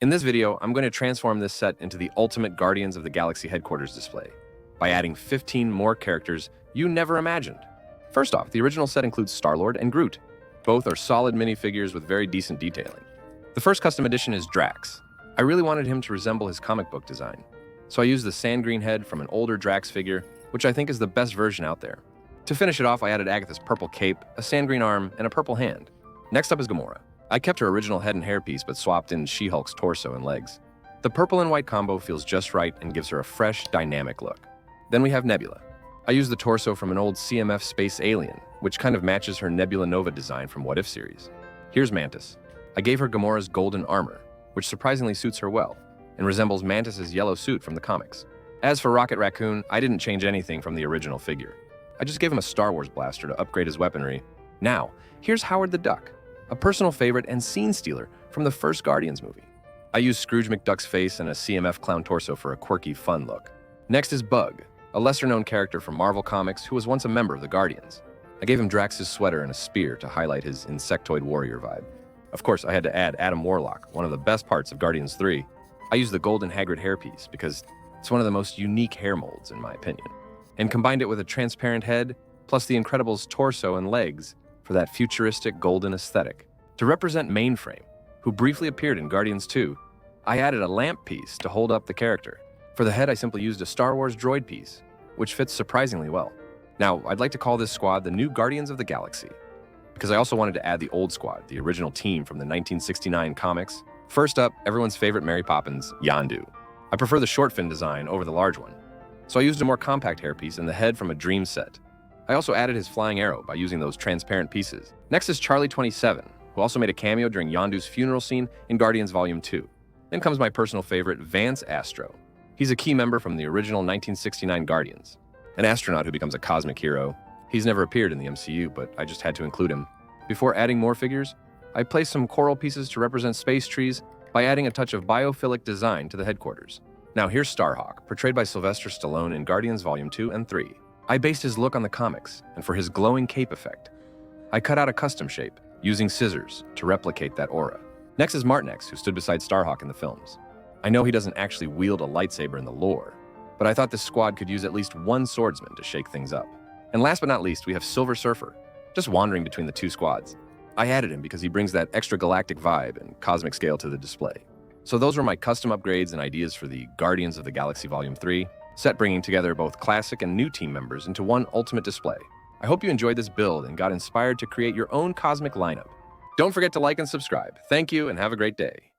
In this video, I'm going to transform this set into the ultimate Guardians of the Galaxy headquarters display by adding 15 more characters you never imagined. First off, the original set includes Starlord and Groot. Both are solid minifigures with very decent detailing. The first custom edition is Drax. I really wanted him to resemble his comic book design, so I used the sand green head from an older Drax figure, which I think is the best version out there. To finish it off, I added Agatha's purple cape, a sand green arm, and a purple hand. Next up is Gamora. I kept her original head and hairpiece but swapped in She-Hulk's torso and legs. The purple and white combo feels just right and gives her a fresh, dynamic look. Then we have Nebula. I used the torso from an old CMF space alien, which kind of matches her Nebula Nova design from What If series. Here's Mantis. I gave her Gamora's golden armor, which surprisingly suits her well, and resembles Mantis's yellow suit from the comics. As for Rocket Raccoon, I didn't change anything from the original figure. I just gave him a Star Wars blaster to upgrade his weaponry. Now, here's Howard the Duck, a personal favorite and scene stealer from the first Guardians movie. I used Scrooge McDuck's face and a CMF clown torso for a quirky, fun look. Next is Bug, a lesser-known character from Marvel Comics who was once a member of the Guardians. I gave him Drax's sweater and a spear to highlight his insectoid warrior vibe. Of course, I had to add Adam Warlock, one of the best parts of Guardians 3. I used the golden Hagrid hairpiece because it's one of the most unique hair molds, in my opinion, and combined it with a transparent head, plus the Incredibles' torso and legs for that futuristic golden aesthetic. To represent Mainframe, who briefly appeared in Guardians 2, I added a lamp piece to hold up the character. For the head, I simply used a Star Wars droid piece, which fits surprisingly well. Now, I'd like to call this squad the new Guardians of the Galaxy, because I also wanted to add the old squad, the original team from the 1969 comics. First up, everyone's favorite Mary Poppins, Yondu. I prefer the short fin design over the large one, so I used a more compact hairpiece and the head from a Dream set. I also added his flying arrow by using those transparent pieces. Next is Charlie 27, who also made a cameo during Yondu's funeral scene in Guardians Volume 2. Then comes my personal favorite, Vance Astro. He's a key member from the original 1969 Guardians, an astronaut who becomes a cosmic hero. He's never appeared in the MCU, but I just had to include him. Before adding more figures, I placed some coral pieces to represent space trees by adding a touch of biophilic design to the headquarters. Now here's Starhawk, portrayed by Sylvester Stallone in Guardians Volume 2 and 3. I based his look on the comics, and for his glowing cape effect, I cut out a custom shape, using scissors to replicate that aura. Next is Martinex, who stood beside Starhawk in the films. I know he doesn't actually wield a lightsaber in the lore, but I thought this squad could use at least one swordsman to shake things up. And last but not least, we have Silver Surfer, just wandering between the two squads. I added him because he brings that extra galactic vibe and cosmic scale to the display. So those were my custom upgrades and ideas for the Guardians of the Galaxy Volume 3, set bringing together both classic and new team members into one ultimate display. I hope you enjoyed this build and got inspired to create your own cosmic lineup. Don't forget to like and subscribe. Thank you and have a great day.